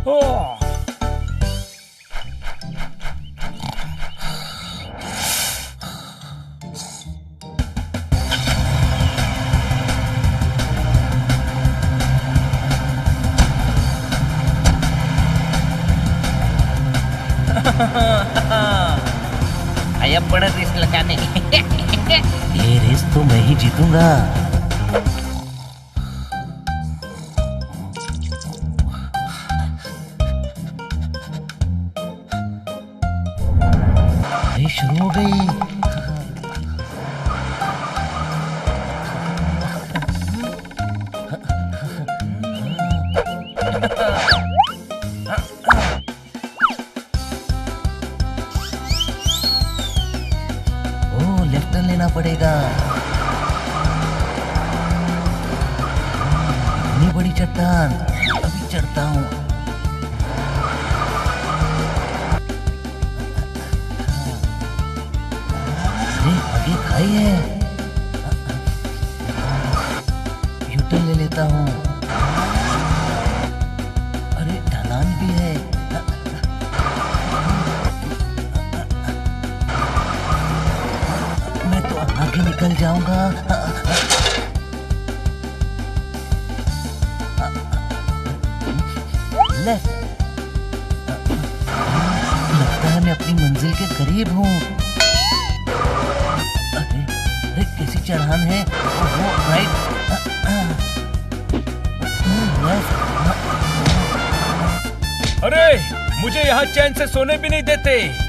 ओह। आया बड़ा रेस लगाने। ये रेस तो मैं ही जीतूंगा। रेस शुरू हो गई। लेफ्ट टर्न लेना पड़ेगा। इतनी बड़ी चट्टान, अभी चढ़ता हूँ। अरे आगे खाई है, यू टर्न ले लेता हूँ। अरे ढलान भी है। आगे निकल जाऊंगा। लेफ्ट। लगता है मैं अपनी मंजिल के करीब हूँ। अरे अरे कैसी चढ़ान है। वो राइट, लेफ्ट। अरे मुझे यहाँ चैन से सोने भी नहीं देते।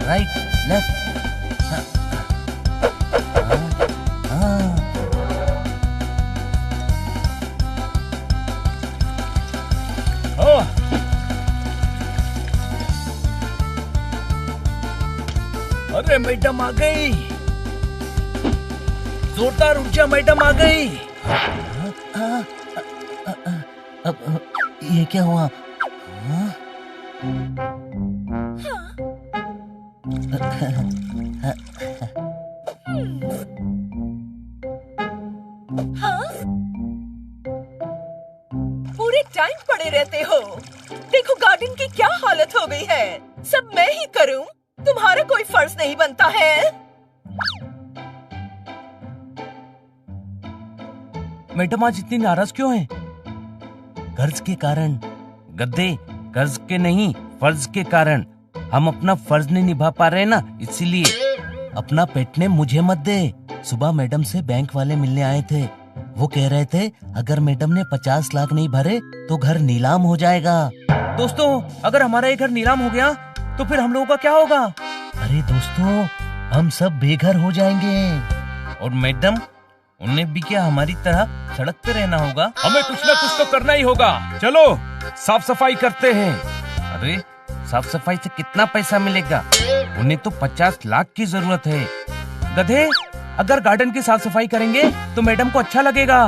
Right, left. अरे मैडम आ गई। जोरदार ऊर्जा, मैडम आ गई। अब ये क्या हुआ? पूरे टाइम पड़े रहते हो। देखो गार्डन की क्या हालत हो गई है। सब मैं ही करूं, तुम्हारा कोई फर्ज नहीं बनता है। मैडम आज इतनी नाराज क्यों हैं? कर्ज के कारण। गद्दे, कर्ज के नहीं, फर्ज के कारण। हम अपना फर्ज नहीं निभा पा रहे ना, इसीलिए। अपना पेट ने मुझे मत दे। सुबह मैडम से बैंक वाले मिलने आए थे। वो कह रहे थे अगर मैडम ने 50 लाख नहीं भरे तो घर नीलाम हो जाएगा। दोस्तों, अगर हमारा ये घर नीलाम हो गया तो फिर हम लोगों का क्या होगा? अरे दोस्तों, हम सब बेघर हो जाएंगे। और मैडम, उन्हें भी क्या हमारी तरह सड़क पे रहना होगा? हमें कुछ ना कुछ तो करना ही होगा। चलो साफ सफाई करते हैं। अरे साफ सफाई से कितना पैसा मिलेगा? उन्हें तो 50 लाख की जरूरत है। गधे, अगर गार्डन की साफ सफाई करेंगे तो मैडम को अच्छा लगेगा।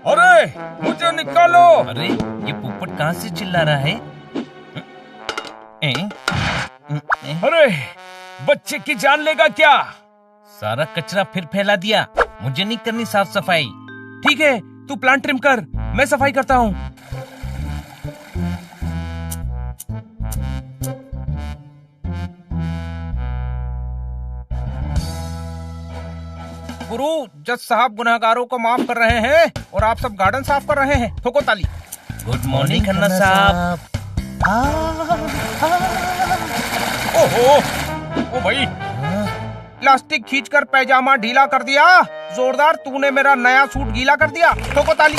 अरे मुझे निकालो। अरे ये पोपट कहाँ से चिल्ला रहा है? अरे बच्चे की जान लेगा क्या? सारा कचरा फिर फैला दिया। मुझे नहीं करनी साफ सफाई। ठीक है, तू प्लांट ट्रिम कर, मैं सफाई करता हूँ। गुरु, जज साहब गुनहगारों को माफ कर रहे हैं और आप सब गार्डन साफ कर रहे हैं। ठोको ताली। गुड मॉर्निंग खन्ना साहब। ओहो, ओ भाई, प्लास्टिक खींचकर पैजामा ढीला कर दिया। जोरदार, तूने मेरा नया सूट गीला कर दिया। ठोको ताली।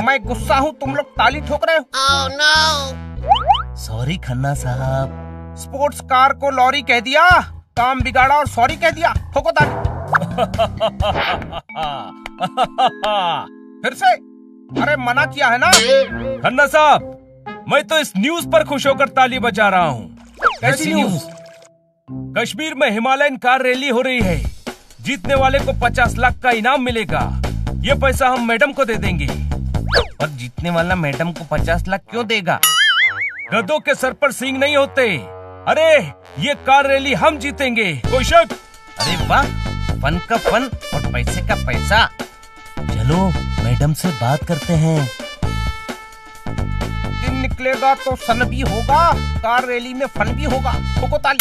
मैं गुस्सा हूँ, तुम लोग ताली ठोक रहे हो। Oh, no! सॉरी खन्ना साहब। स्पोर्ट्स कार को लॉरी कह दिया। काम बिगाड़ा और सॉरी कह दिया। ठोको ताली। फिर से? अरे मना किया है ना। खन्ना साहब, मैं तो इस न्यूज पर खुश होकर ताली बजा रहा हूँ। कैसी न्यूज? कश्मीर में हिमालयन कार रैली हो रही है। जीतने वाले को 50 लाख का इनाम मिलेगा। ये पैसा हम मैडम को दे देंगे। और जीतने वाला मैडम को 50 लाख क्यों देगा? गधों के सर पर सींग नहीं होते। अरे ये कार रैली हम जीतेंगे, कोई शक? अरे वाह, फन का फन और पैसे का पैसा। चलो मैडम से बात करते हैं। दिन निकलेगा तो सन भी होगा, कार रैली में फन भी होगा। ठोको ताली।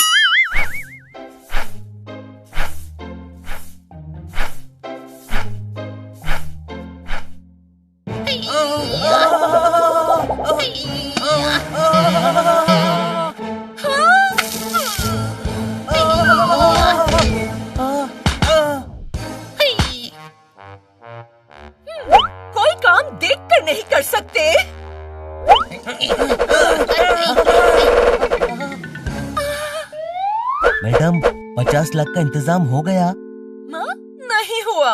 कोई काम देखकर नहीं कर सकते। मैडम 50 लाख का इंतजाम हो गया? नहीं हुआ।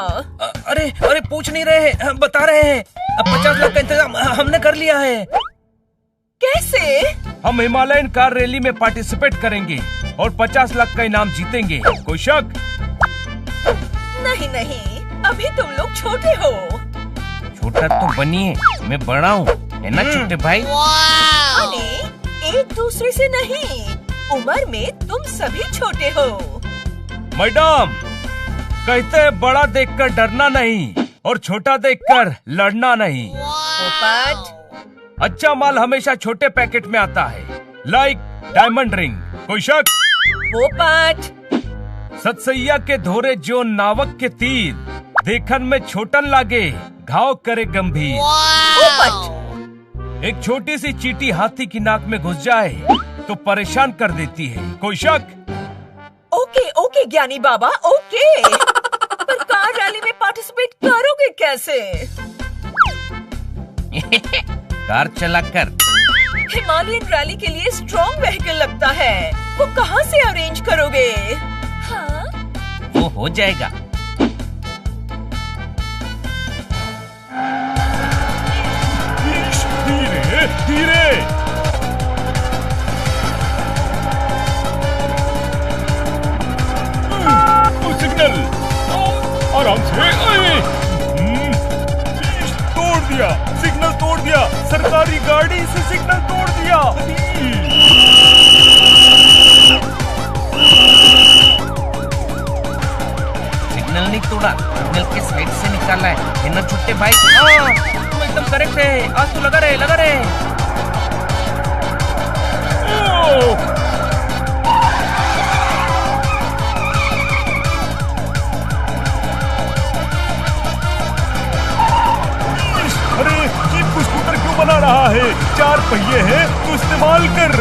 अरे अरे पूछ नहीं रहे हैं, बता रहे हैं। 50 लाख का इंतजाम हमने कर लिया है। कैसे? हम हिमालयन कार रैली में पार्टिसिपेट करेंगे और 50 लाख का इनाम जीतेंगे, कोई शक? नहीं नहीं, अभी तुम लोग छोटे हो। छोटा तो बनिए, मैं बड़ा हूँ, है ना छोटे भाई? अरे एक दूसरे से नहीं, उम्र में तुम सभी छोटे हो। मैडम कहते हैं बड़ा देखकर डरना नहीं और छोटा देखकर लड़ना नहीं। पोपट, अच्छा माल हमेशा छोटे पैकेट में आता है, लाइक डायमंड रिंग, कोई शक? पोपट, सतसैया के धोरे जो नावक के तीर, देखन में छोटन लागे घाव करे गंभीर। पोपट, एक छोटी सी चींटी हाथी की नाक में घुस जाए तो परेशान कर देती है, कोई शक? ओके ओके ज्ञानी बाबा, ओके। पर कार रैली में पार्टिसिपेट करोगे कैसे? कार चलाकर। हिमालयन रैली के लिए स्ट्रॉन्ग व्हीकल लगता है, वो कहाँ से अरेंज करोगे? हाँ? वो हो जाएगा। धीरे धीरे। सिग्नल आराम से। तोड़ दिया, सिग्नल तोड़ दिया, सरकारी गाड़ी से सिग्नल तोड़ दिया। सिग्नल नहीं तोड़ा, सिग्नल के साइड से निकाला है ना छोटे भाई? हाँ, तुम एकदम करेक्ट है। आज तो लगा रहे, लगा रहे। अरे जीप को स्कूटर क्यों बना रहा है? 4 पहिए हैं तो इस्तेमाल कर।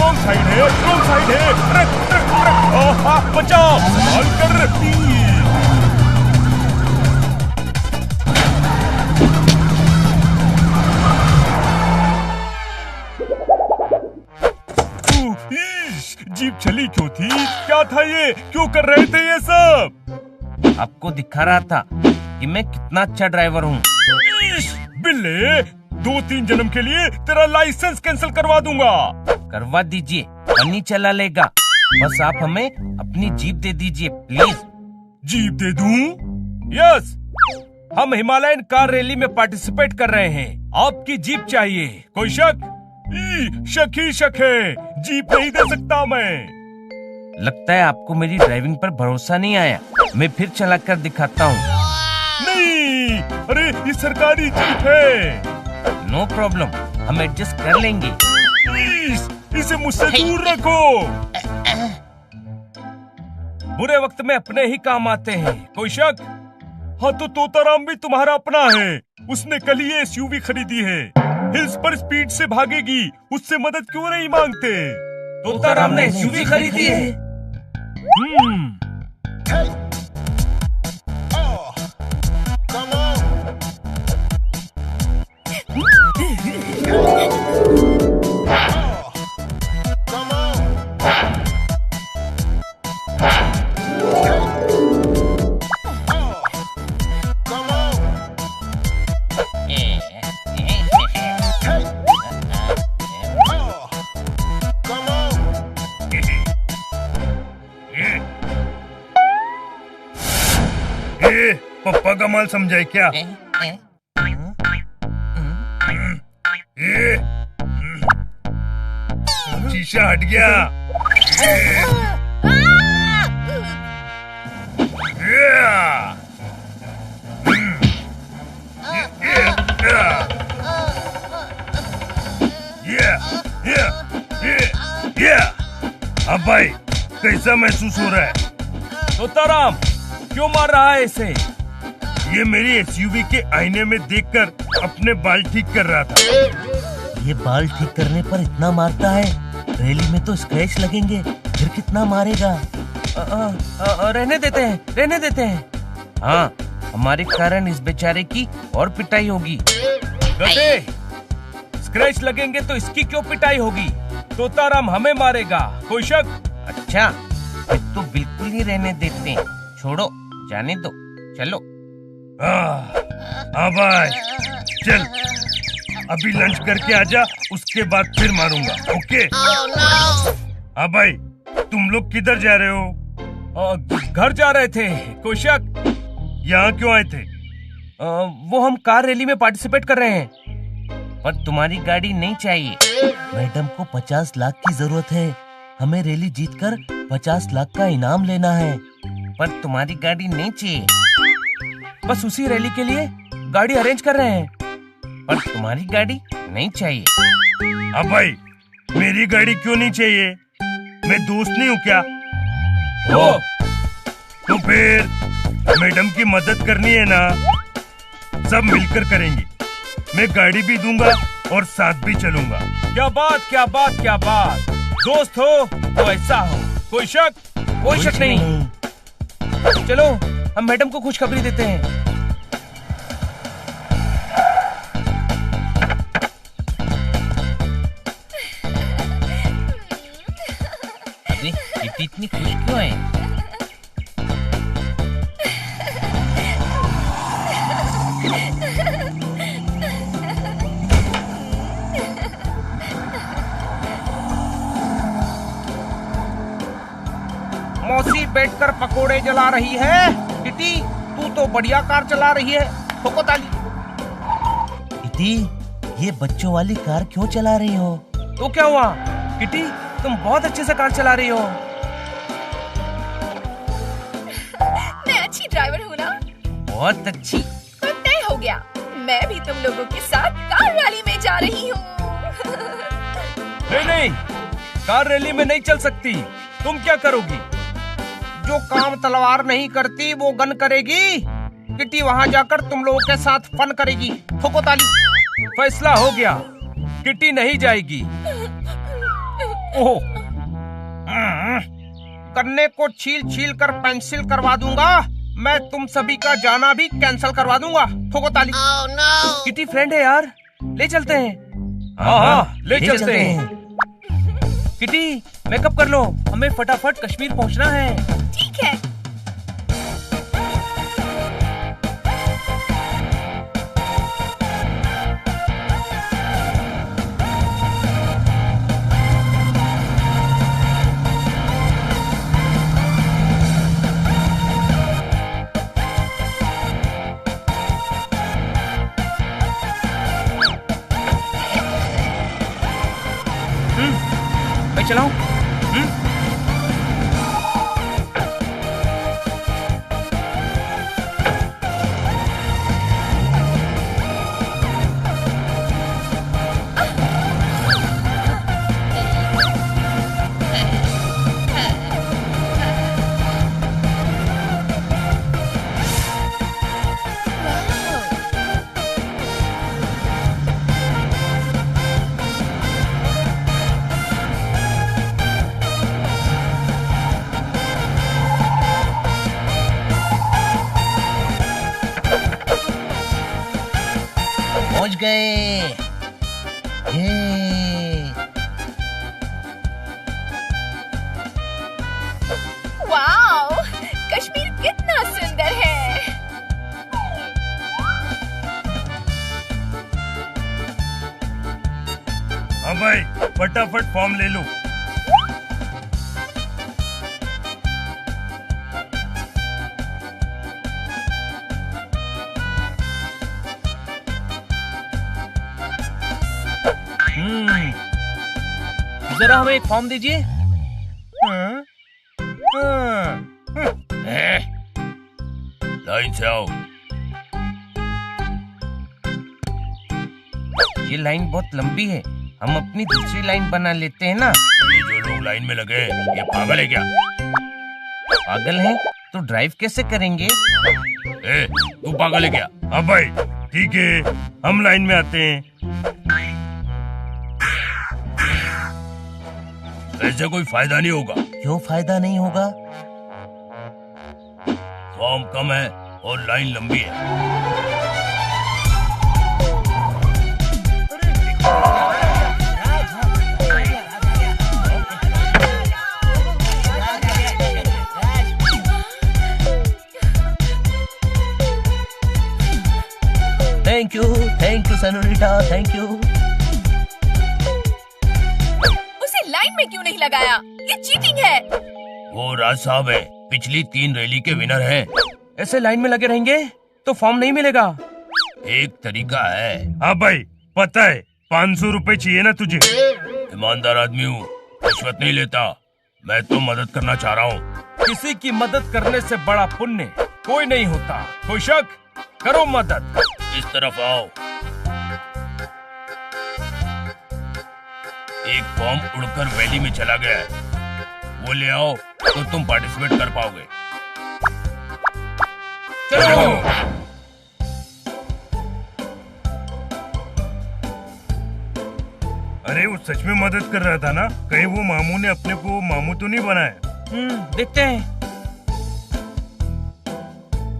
रॉन्ग साइड है, रॉन्ग साइड है। ट्रक ट्रक ट्रक, बचाओ, संभाल कर। जीप चली क्यों थी? क्या था ये? क्यों कर रहे थे ये सब? आपको दिखा रहा था कि मैं कितना अच्छा ड्राइवर हूँ। बिल्ले, 2-3 जन्म के लिए तेरा लाइसेंस कैंसिल करवा दूंगा। करवा दीजिए, बनी चला लेगा। बस आप हमें अपनी जीप दे दीजिए प्लीज। जीप दे दूं? यस, हम हिमालयन कार रैली में पार्टिसिपेट कर रहे हैं। आपकी जीप चाहिए, कोई शक? शक ही शक है, जीप नहीं दे सकता मैं। लगता है आपको मेरी ड्राइविंग पर भरोसा नहीं आया। मैं फिर चलाकर दिखाता हूँ। नहीं, अरे ये सरकारी जीप है। नो प्रॉब्लम, हम एडजस्ट कर लेंगे। प्लीज इसे मुझसे दूर रखो। बुरे वक्त में अपने ही काम आते हैं, कोई शक? हाँ तो तोताराम भी तुम्हारा अपना है। उसने कल ही SUV खरीदी है। हिल्स पर स्पीड से भागेगी, उससे मदद क्यों नहीं मांगते? तोताराम ने एसयूवी खरीदी है। पप्पा का माल समझाए क्या? शीशा हट गया। अब भाई कैसा महसूस हो रहा है? तोताराम क्यों मार रहा है इसे? ये मेरी एसयूवी के आईने में देखकर अपने बाल ठीक कर रहा था। ये बाल ठीक करने पर इतना मारता है, रैली में तो स्क्रैच लगेंगे, फिर कितना मारेगा? रहने देते हैं, रहने देते हैं। हाँ, हमारे कारण इस बेचारे की और पिटाई होगी। गधे, स्क्रैच लगेंगे तो इसकी क्यों पिटाई होगी? तोताराम हमें मारेगा, कोई शक? अच्छा, फिर तो बिल्कुल ही रहने देते हैं। छोड़ो, जाने दो, चलो। हाँ भाई, चल अभी लंच करके आजा, उसके बाद फिर मारूंगा। ओके? हाँ भाई, तुम लोग किधर जा रहे हो? घर जा रहे थे, कोई शक? यहाँ क्यों आए थे? वो हम कार रैली में पार्टिसिपेट कर रहे हैं। पर तुम्हारी गाड़ी नहीं चाहिए। मैडम को 50 लाख की जरूरत है, हमें रैली जीतकर 50 लाख का इनाम लेना है। पर तुम्हारी गाड़ी नहीं चाहिए। बस उसी रैली के लिए गाड़ी अरेंज कर रहे हैं। पर तुम्हारी गाड़ी नहीं चाहिए। अब भाई, मेरी गाड़ी क्यों नहीं चाहिए? मैं दोस्त नहीं हूँ क्या? ओ, तो फिर मैडम की मदद करनी है ना, सब मिलकर करेंगे। मैं गाड़ी भी दूंगा और साथ भी चलूंगा। क्या बात, क्या बात, क्या बात। दोस्त हो तो ऐसा हो, कोई शक? कोई शक नहीं। चलो हम मैडम को खुशखबरी देते हैं। अरे किटी इतनी खुश क्यों है? मौसी बैठकर पकोड़े जला रही है। किटी, तू तो बढ़िया कार चला रही है। ठोको ताली। किटी, ये बच्चों वाली कार क्यों चला रही हो? तो क्या हुआ? किटी, तुम बहुत अच्छे से कार चला रही हो। मैं अच्छी ड्राइवर हूँ ना? बहुत अच्छी। तो तय हो गया, मैं भी तुम लोगों के साथ कार रैली में जा रही हूँ। नहीं नहीं, कार रैली में नहीं चल सकती। तुम क्या करोगी? जो काम तलवार नहीं करती वो गन करेगी। किटी वहाँ जाकर तुम लोगों के साथ फन करेगी। ठोको ताली। फैसला हो गया, किटी नहीं जाएगी। ओह, गन्ने को छील छील कर पेंसिल करवा दूंगा। मैं तुम सभी का जाना भी कैंसिल करवा दूंगा। ठोको ताली। किटी फ्रेंड है यार, ले चलते हैं। हाँ, ले चलते हैं। किटी, मेकअप कर लो, हमें फटाफट कश्मीर पहुंचना है। ठीक है। मैं चलाऊं? गए। ये वाओ, कश्मीर कितना सुंदर है। हाँ भाई, फटाफट फॉर्म ले लो। जरा हमें एक फॉर्म दीजिए। लाइन से आओ। ये लाइन बहुत लंबी है, हम अपनी दूसरी लाइन बना लेते हैं ना। ये जो लोग लाइन में लगे हैं, ये पागल है क्या? पागल हैं तो ड्राइव कैसे करेंगे? तू पागल है क्या? हाँ भाई ठीक है, हम लाइन में आते हैं। ऐसे कोई फायदा नहीं होगा। क्यों फायदा नहीं होगा? फॉर्म कम है और लाइन लंबी है। Thank you senorita, thank you. उसे लाइन में क्यों नहीं लगाया? ये चीटिंग है। वो राज साहब है, पिछली 3 रैली के विनर हैं। ऐसे लाइन में लगे रहेंगे तो फॉर्म नहीं मिलेगा। एक तरीका है। हाँ भाई पता है, 500 रुपए चाहिए ना तुझे? ईमानदार आदमी हूँ, रिश्वत नहीं लेता। मैं तो मदद करना चाह रहा हूँ। किसी की मदद करने से बड़ा पुण्य कोई नहीं होता। कोई शक? करो मदद। इस तरफ आओ। एक फॉर्म उड़कर वैली में चला गया है, वो ले आओ तो तुम पार्टिसिपेट कर पाओगे। चलो। अरे वो सच में मदद कर रहा था ना? कहीं वो मामू ने अपने को मामू तो नहीं बनाया? देखते हैं।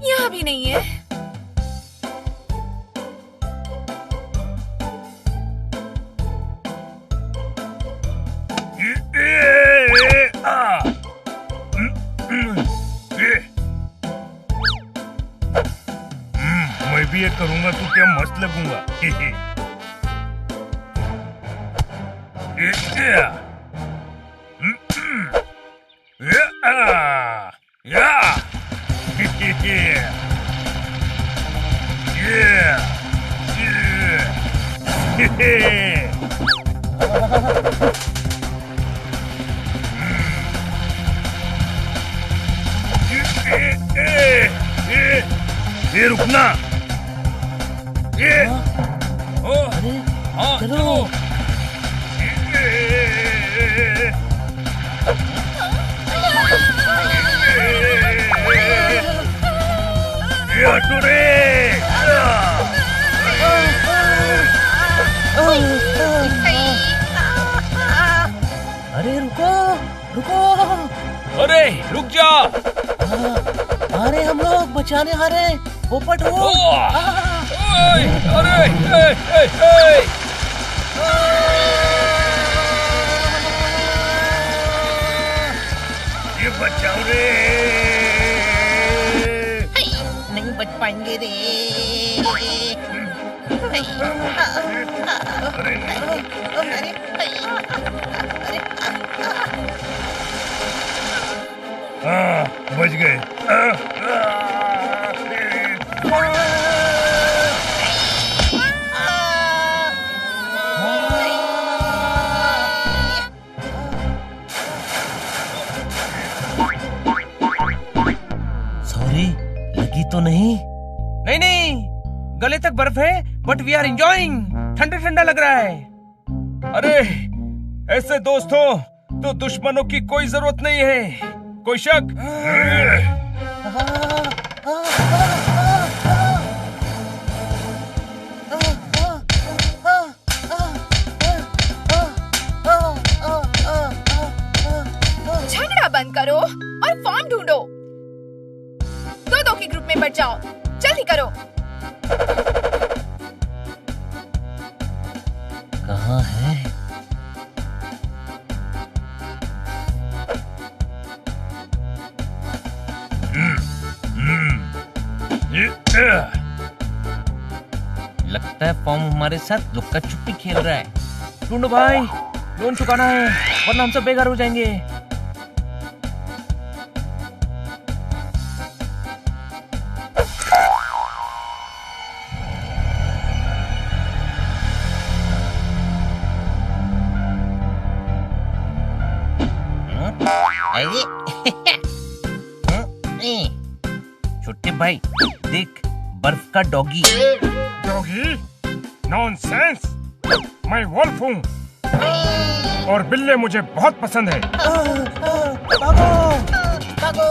यहाँ भी नहीं है। मैं भी ये करूंगा तो क्या मस्त लगूंगा। ये रुकना। ये चलो। ये हटो रे। अरे रुको रुको। अरे रुक जा। अरे हम लोग बचाने आ रहे हैं। पोपट वो। अरे ये बचाओ रे। नहीं बच पाएंगे रे। हाँ बच गए। सॉरी, लगी तो नहीं? नहीं नहीं, गले तक बर्फ है बट वी आर एंजॉयिंग। ठंडा ठंडा लग रहा है। अरे ऐसे दोस्तों तो दुश्मनों की कोई जरूरत नहीं है। कोई शक? झगड़ा बंद करो और फॉर्म ढूंढो। दो दो के ग्रुप में बट जाओ। जल्दी करो। लगता है फॉर्म हमारे साथ लुक्का छुपी खेल रहा है। ढूंढो भाई, लोन चुकाना है वरना हम सब बेघर हो जाएंगे। अरे छोटे भाई देख, बर्फ का डॉगी। डॉगी? नॉनसेंस! मैं वुल्फ हूँ और बिल्ली मुझे बहुत पसंद है। भागो।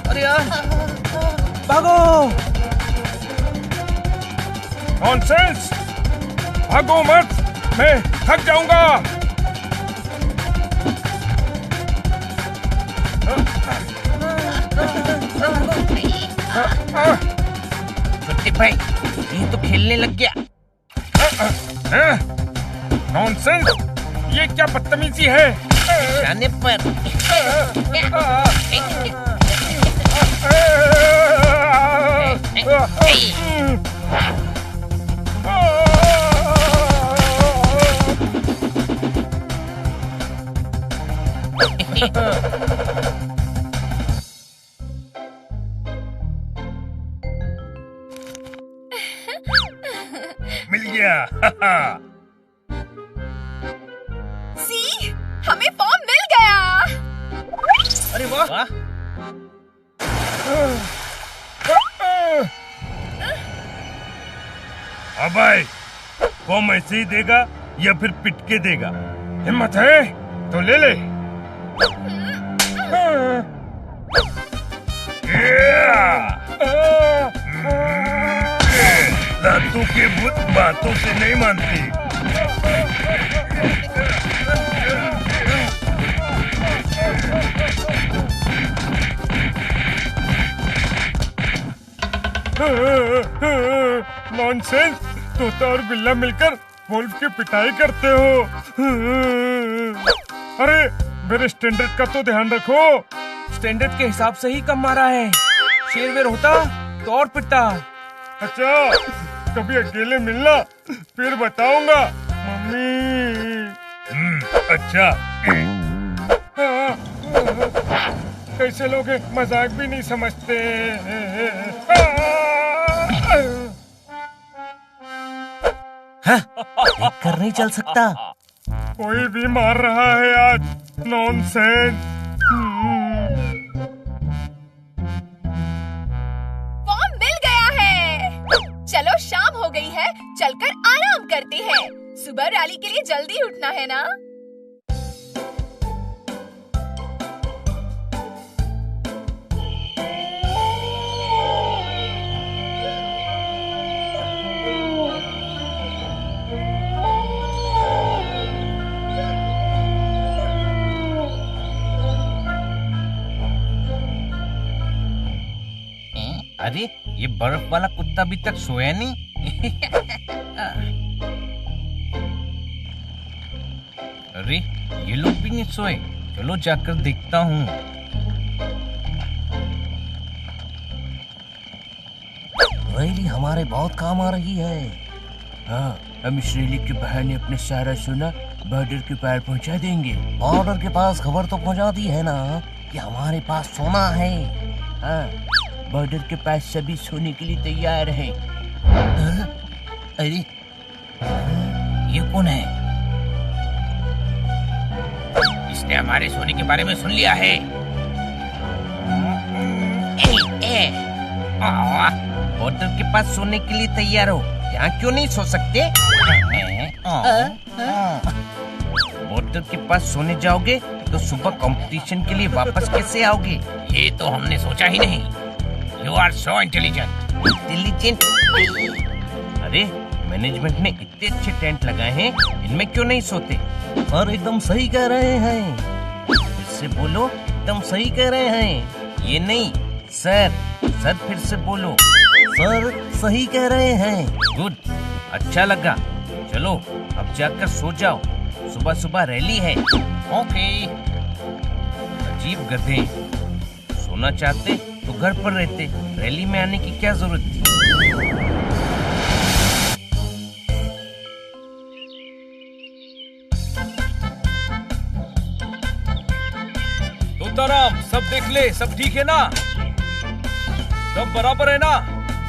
अरे यार, भागो। नॉनसेंस! भागो मत, मैं थक जाऊंगा। छोटे भाई ये तो खेलने लग गया। नॉनसेंस! ये क्या बदतमीजी है? जाने पर मिल गया। सी, हमें फॉर्म मिल गया। अरे वाह, अब भाई फॉर्म ऐसे ही देगा या फिर पिट के देगा? हिम्मत है तो ले ले। दांतों के भूत बातों से नहीं मानती। नॉनसेंस! तोता और बिल्ला मिलकर वुल्फ की पिटाई करते हो। अरे मेरे स्टैंडर्ड का तो ध्यान रखो। स्टैंडर्ड के हिसाब से ही कम मारा है। शेर वेर होता तो और पिटता। अच्छा, कभी अकेले मिलना फिर बताऊंगा मम्मी। अच्छा। कैसे लोग हैं, मजाक भी नहीं समझते। देख कर नहीं चल सकता। कोई भी मार रहा है आज। नॉनसेंस। फॉर्म मिल गया है। चलो शाम हो गई है, चलकर आराम करते हैं। सुबह रैली के लिए जल्दी उठना है ना। अरे ये बर्फ वाला कुत्ता अभी तक सोया नहीं। अरे ये लोग भी नहीं सोए। चलो जाकर देखता हूँ। रैली हमारे बहुत काम आ रही है। हाँ, हम इस रैली के बहाने अपने सारा सोना बॉर्डर के पार पहुंचा देंगे। बॉर्डर के पास खबर तो पहुंचा दी है ना कि हमारे पास सोना है। हाँ, बॉर्डर के पास सभी सोने के लिए तैयार हैं। अरे ये कौन है? इसने हमारे सोने के बारे में सुन लिया है। बॉर्डर के पास सोने के लिए तैयार हो, यहाँ क्यों नहीं सो सकते? बॉर्डर के पास सोने जाओगे तो सुबह कंपटीशन के लिए वापस कैसे आओगे? ये तो हमने सोचा ही नहीं। You are so intelligent. Intelligent? अरे मैनेजमेंट ने इतने अच्छे टेंट लगाए हैं, इनमें क्यों नहीं सोते? सर एकदम सही कह रहे हैं। फिर से बोलो। एकदम सही कह रहे हैं। ये नहीं सर, सर फिर से बोलो। सर सही कह रहे हैं। गुड, अच्छा लगा। चलो अब जाकर सो जाओ, सुबह सुबह रैली है। ओके। अजीब गधे, सोना चाहते तो घर पर रहते, रैली में आने की क्या जरूरत थी? तोताराम, सब देख ले, सब ठीक है ना? सब बराबर है ना?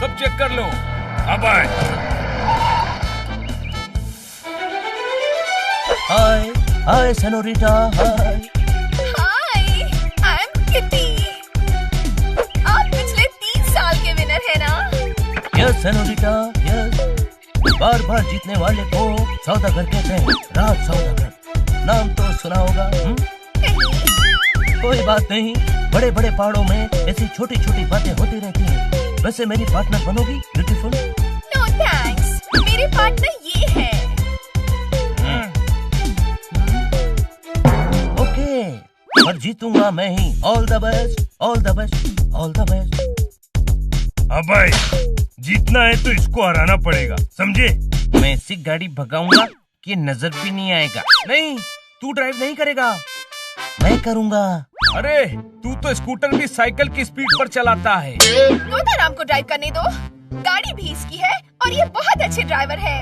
सब चेक कर लो। अब आए। Hi hi senorita, hi. Hi, I am Kitty. आप पिछले 3 साल के विनर है ना? Yes senorita, yes. बार बार जीतने वाले को सौदागर कहते हैं, राज सौदागर। नाम तो सुना होगा। कोई बात नहीं, बड़े बड़े पहाड़ों में ऐसी छोटी छोटी बातें होती रहती हैं। वैसे मेरी पार्टनर बनोगी ब्यूटीफुल? नो थैंक्स, मेरे पार्टनर ये है। ओके, पर जीतूंगा मैं ही। All the best, all the best, all the best. अब भाई, जीतना है तो इसको हराना पड़ेगा, समझे? मैं ऐसी गाड़ी भगाऊंगा कि नजर भी नहीं आएगा। नहीं, तू ड्राइव नहीं करेगा। मैं करूंगा। अरे तू तो स्कूटर भी साइकिल की स्पीड पर चलाता है। तोताराम को ड्राइव करने दो, गाड़ी भी इसकी है और ये बहुत अच्छे ड्राइवर है।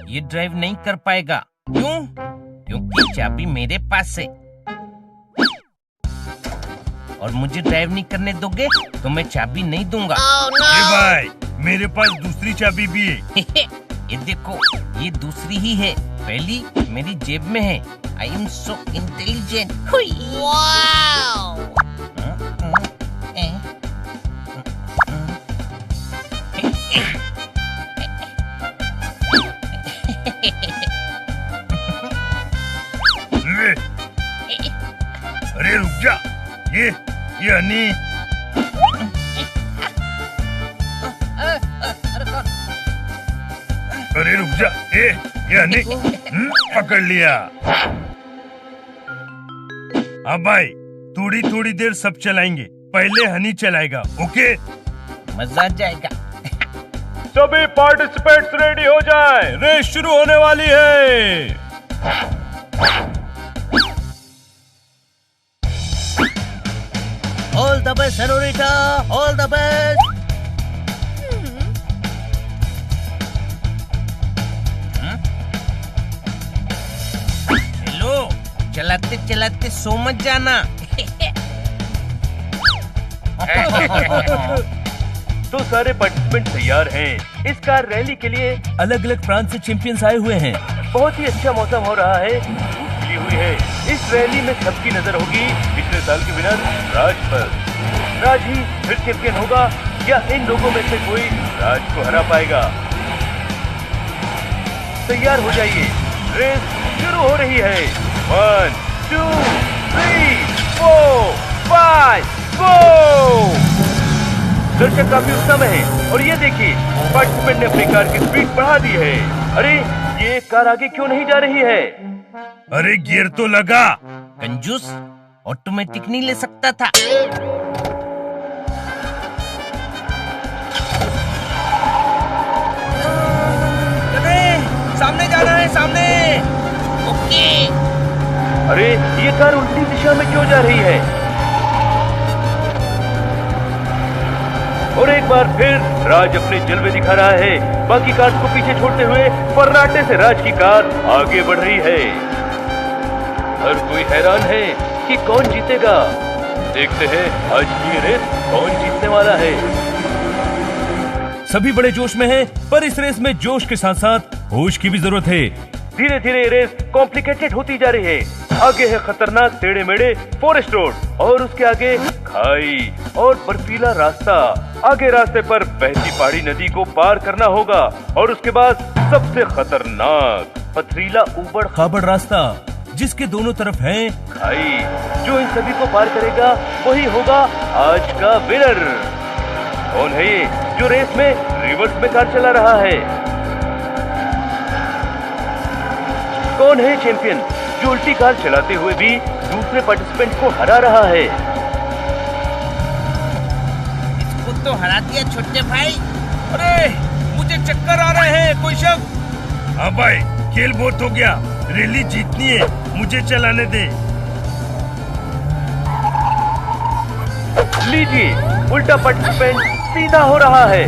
ये ड्राइव नहीं कर पाएगा। क्यों? क्योंकि चाबी मेरे पास है। और मुझे ड्राइव नहीं करने दोगे तो मैं चाबी नहीं दूंगा। ये भाई, मेरे पास दूसरी चाबी भी है। ये देखो, ये दूसरी ही है, पहली मेरी जेब में है। I am so intelligent. अरे रुक जा, ये हनी। अरे रुक जा, ये हनी। पकड़ लिया। अब भाई, थोड़ी थोड़ी देर सब चलाएंगे, पहले हनी चलाएगा, ओके? मजा आ जाएगा। सभी पार्टिसिपेंट्स रेडी हो जाएं, रेस शुरू होने वाली है। All the best senorita, all the best. Hello, चलाते चलाते सो मत जाना। तो सारे पार्टिसिपेंट तैयार हैं। इस कार रैली के लिए अलग अलग प्रांत से चैंपियंस आए हुए हैं। बहुत ही अच्छा मौसम हो रहा है, धूप खिली हुई है। इस रैली में सबकी नजर होगी पिछले साल के विनर राज पर। राज ही फिर चैंपियन होगा या इन लोगों में से कोई राज को हरा पाएगा? तैयार हो जाइए, रेस शुरू हो रही है। 1 2 3 4 5 गो! दर्शक काफी उत्साह में है और ये देखिए, पार्टिसिपेंट ने अपनी कार की स्पीड बढ़ा दी है। अरे, ये कार आगे क्यों नहीं जा रही है? अरे गियर तो लगा। कंजूस, ऑटोमेटिक नहीं ले सकता था। अरे सामने जाना है, सामने। ओके। अरे, ये कार उल्टी दिशा में क्यों जा रही है? और एक बार फिर राज अपने जलवे दिखा रहा है, बाकी कार को पीछे छोड़ते हुए फर्राटे से राज की कार आगे बढ़ रही है। हर कोई हैरान है कि कौन जीतेगा। देखते हैं आज की रेस कौन जीतने वाला है। सभी बड़े जोश में हैं, पर इस रेस में जोश के साथ साथ होश की भी जरूरत है। धीरे धीरे रेस कॉम्प्लिकेटेड होती जा रही है। आगे है खतरनाक टेढ़े मेढ़े फॉरेस्ट रोड और उसके आगे खाई और बर्फीला रास्ता। आगे रास्ते पर बहती पहाड़ी नदी को पार करना होगा और उसके बाद सबसे खतरनाक पथरीला ऊबड़ खाबड़ रास्ता जिसके दोनों तरफ है खाई। जो इन सभी को पार करेगा वही होगा आज का विनर। कौन है ये जो रेस में रिवर्स में कार चला रहा है? कौन है चैंपियन जो उल्टी कार चलाते हुए भी दूसरे पार्टिसिपेंट को हरा रहा है? इसको तो हरा दिया छोटे भाई। अरे मुझे चक्कर आ रहे हैं, कोई शक? हाँ भाई, खेल बहुत हो गया, रैली जीतनी है, मुझे चलाने दे। लीजिए, उल्टा पार्टिसिपेंट सीधा हो रहा है।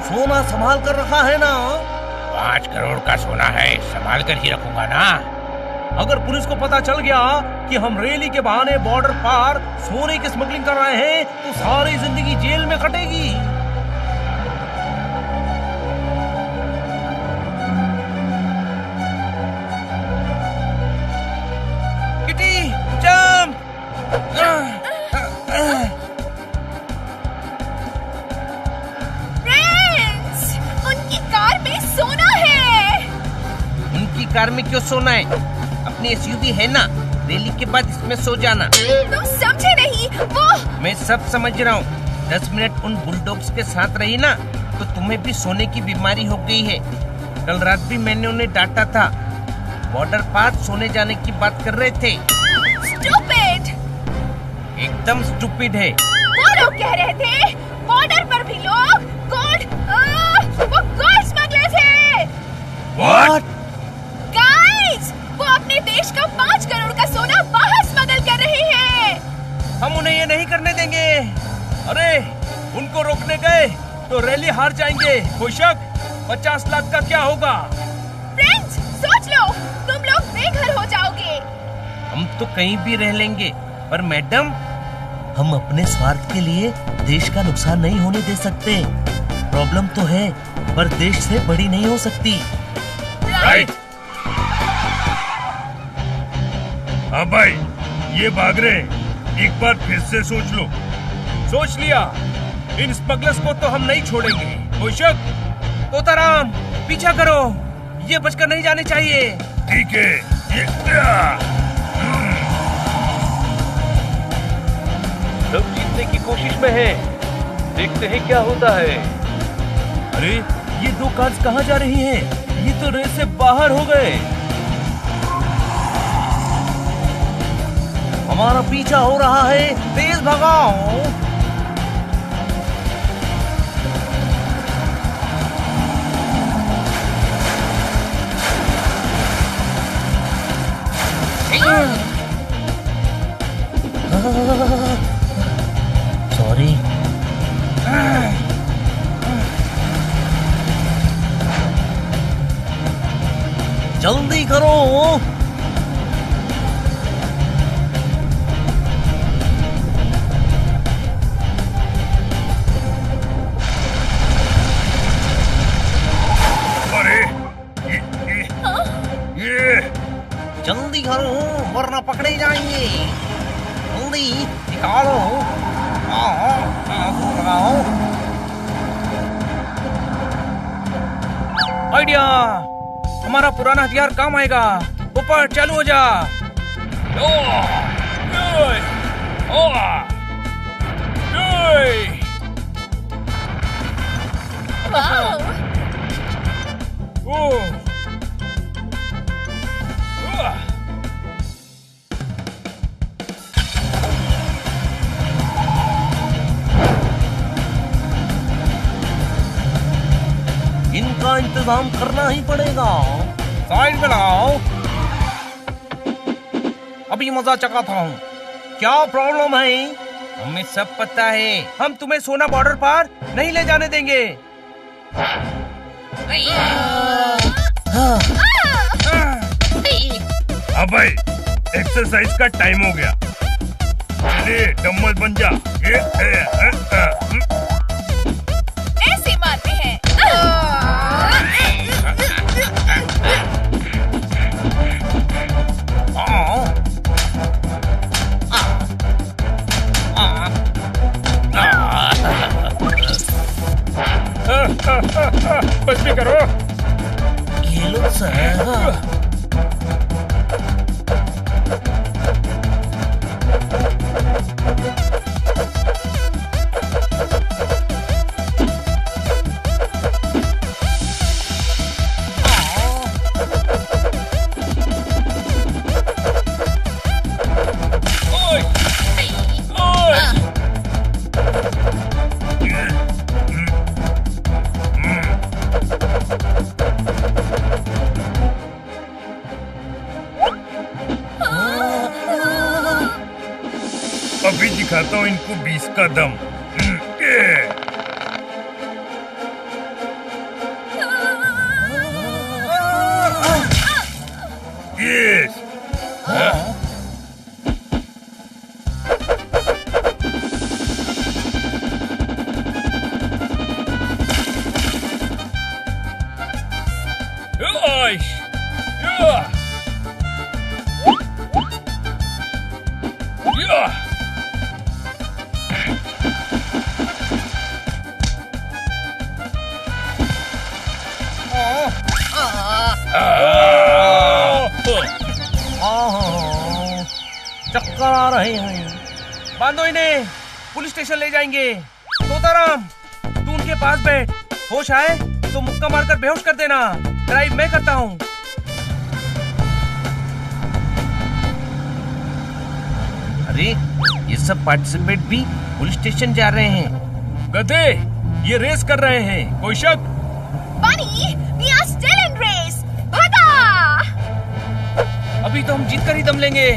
सोना संभाल कर रखा है ना? 5 करोड़ का सोना है, संभाल कर ही रखूंगा ना। अगर पुलिस को पता चल गया कि हम रैली के बहाने बॉर्डर पार सोने की स्मगलिंग कर रहे हैं तो सारी जिंदगी जेल में कटेगी। Kitty jump. प्रिंस, उनकी कार में सोना है। उनकी कार में क्यों सोना है? अपनी एसयूवी है ना, रैली के बाद इसमें सो जाना। तुम समझे नहीं, वो मैं सब समझ रहा हूँ। 10 मिनट उन बुलडॉग्स के साथ रही ना तो तुम्हें भी सोने की बीमारी हो गई है। कल रात भी मैंने उन्हें डांटा था। बॉर्डर पार सोने जाने की बात कर रहे थे। स्टूपिड। एकदम स्टूपिड है। वो लोग कह रहे थे बॉर्डर पर भी लोग वो गोल्ड स्मगलर थे। What? गाइस, वो अपने देश का 5 करोड़ का सोना बाहर स्मगल कर रहे हैं। हम उन्हें ये नहीं करने देंगे। अरे उनको रोकने गए तो रैली हार जाएंगे। कोई शक? 50 लाख का क्या होगा? फ्रेंड्स, सोच लो, तुम लोग बेघर हो जाओगे। हम तो कहीं भी रह लेंगे, पर मैडम हम अपने स्वार्थ के लिए देश का नुकसान नहीं होने दे सकते। प्रॉब्लम तो है, पर देश से बड़ी नहीं हो सकती। राइट। हाँ भाई, ये भाग रहे हैं। एक बार फिर से सोच लो। सोच लिया। इन स्मगलर्स को तो हम नहीं छोड़ेंगे। कोई शक? तोताराम, पीछा करो। ये बचकर नहीं जाने चाहिए। ठीक है। सब जीतने की कोशिश में है। देखते हैं क्या होता है। अरे ये 2 कार्स कहाँ जा रही हैं? ये तो रेस से बाहर हो गए। हमारा पीछा हो रहा है, तेज भगाओ। सॉरी। जल्दी करो। अरे ये जल्दी करो वरना पकड़े जाएंगे। जल्दी निकालो। लगाओ। आइडिया, हमारा पुराना हथियार काम आएगा। ऊपर चालू हो जा। इनका इंतजाम करना ही पड़ेगा। साइड में लगाओ। अभी मजा चखाता हूँ। क्या प्रॉब्लम है? हमें सब पता है। हम तुम्हें सोना बॉर्डर पार नहीं ले जाने देंगे। हाँ भाई, एक्सरसाइज का टाइम हो गया। चलिए डम्बल बन जा। ऐसे मारते हैं। बस भी करो। ये लोग सर। अभी दिखाता हूँ इनको 20 का दम। ये। यस। चक्कर आ रहे हैं। बांधो इन्हें, पुलिस स्टेशन ले जाएंगे। तोताराम, तू उनके पास बैठ, होश आए तो मुक्का मारकर बेहोश कर देना। ड्राइव मैं करता हूँ। अरे ये सब पार्टिसिपेट भी पुलिस स्टेशन जा रहे हैं। गधे, ये रेस कर रहे हैं, कोई शक? बनी, we are still in race. भागा! अभी तो हम जीत कर ही दम लेंगे।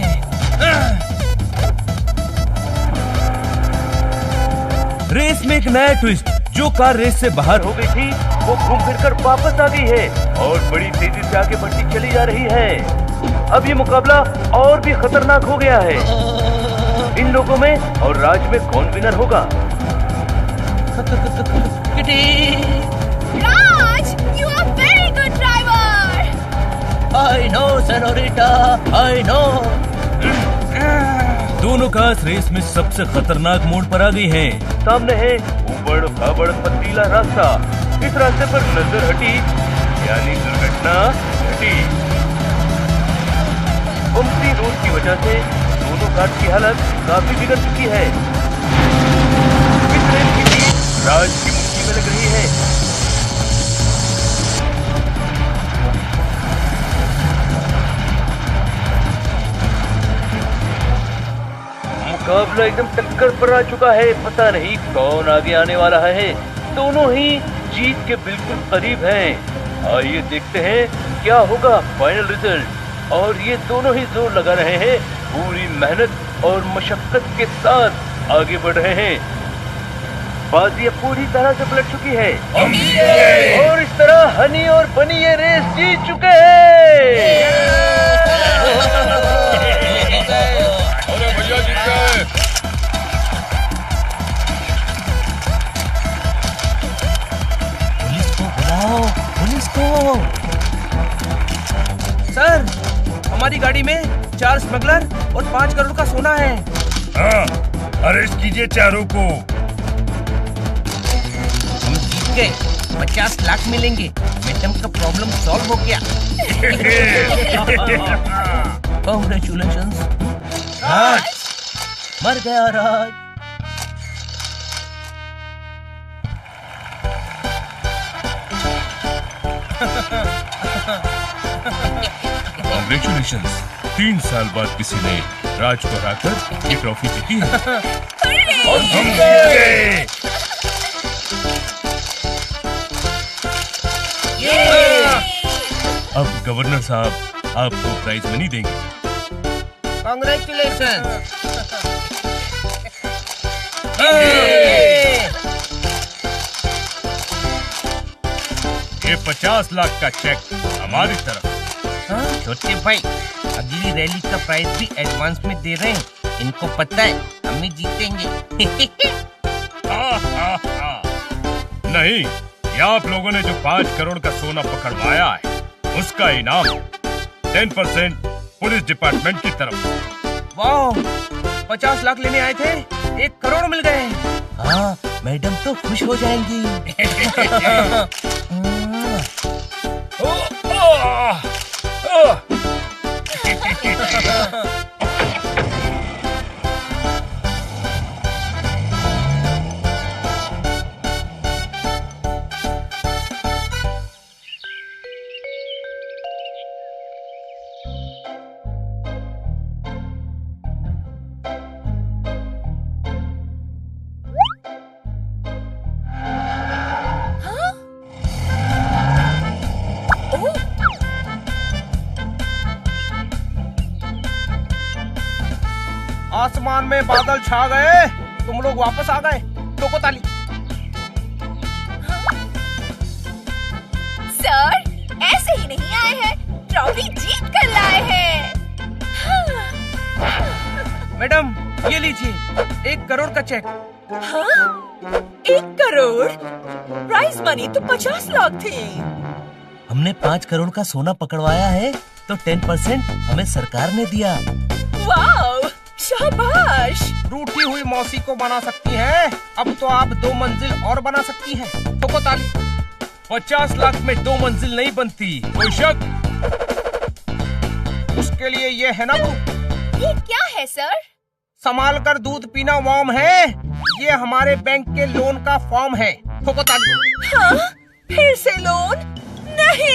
रेस में एक नया ट्विस्ट। जो कार रेस से बाहर हो गई थी वो घूम फिर कर वापस आ गई है और बड़ी तेजी से आगे बढ़ती चली जा रही है। अब ये मुकाबला और भी खतरनाक हो गया है। इन लोगों में और राज में कौन विनर होगा? राज, you are very good driver. I know, senorita, I know. दोनों कार्स रेस में सबसे खतरनाक मोड़ पर आ गई हैं। सामने है उबड़ खाबड़ पथरीला रास्ता। इस रास्ते पर नजर हटी यानी दुर्घटना घटी। उमसी रोड की वजह से दोनों कार की हालत काफी बिगड़ चुकी है। इस रेल की जीत राज की मुट्ठी में लग रही है। मुकाबला एकदम टक्कर पर आ चुका है। पता नहीं कौन आगे आने वाला है। दोनों ही जीत के बिल्कुल करीब हैं। आइए देखते हैं क्या होगा फाइनल रिजल्ट। और ये दोनों ही जोर लगा रहे हैं, पूरी मेहनत और मशक्कत के साथ आगे बढ़ रहे हैं। बाजी अब पूरी तरह से पलट चुकी है और इस तरह हनी और बनी ये रेस जीत चुके हैं। पुलिस को बुलाओ, पुलिस को। सर, हमारी गाड़ी में 4 स्मगलर और 5 करोड़ का सोना है। हाँ, अरेस्ट कीजिए चारों को। हम जीत गए, 50 लाख मिलेंगे। मैडम का प्रॉब्लम सॉल्व हो गया। कॉन्ग्रेचुलेशंस। राज मर गया राज। कॉन्ग्रेचुलेशंस। 3 साल बाद किसी ने राज को हराकर ये ट्रॉफी जीती है। और हम जीत गए। अब गवर्नर साहब आपको प्राइज मनी देंगे। कॉन्ग्रेचुलेशन। ये 50 लाख का चेक हमारी तरफ। छोटे भाई, अगली रैली का प्राइज भी एडवांस में दे रहे हैं। इनको पता है हम ही जीतेंगे। नहीं, ये आप लोगों ने जो 5 करोड़ का सोना पकड़वाया है उसका इनाम 10% पुलिस डिपार्टमेंट की तरफ। वाह, 50 लाख लेने आए थे, 1 करोड़ मिल गए। हाँ, मैडम तो खुश हो जाएंगी। आसमान में बादल छा गए, तुम लोग वापस आ गए। ठोको ताली। सर ऐसे ही नहीं आए हैं, ट्रॉफी जीत कर लाए हैं। मैडम ये लीजिए 1 करोड़ का चेक। हाँ? 1 करोड़? प्राइज मनी तो 50 लाख थी। हमने 5 करोड़ का सोना पकड़वाया है तो 10% हमें सरकार ने दिया। वाओ, शाबाश। रूठी हुई मौसी को बना सकती हैं, अब तो आप 2 मंजिल और बना सकती हैं। ठोको ताली। 50 लाख में 2 मंजिल नहीं बनती, कोई शक? उसके लिए ये है ना प्रूफ। ये क्या है सर? संभाल कर दूध पीना वार्म है, ये हमारे बैंक के लोन का फॉर्म है। ठोको ताली। हाँ? फिर से लोन? नहीं।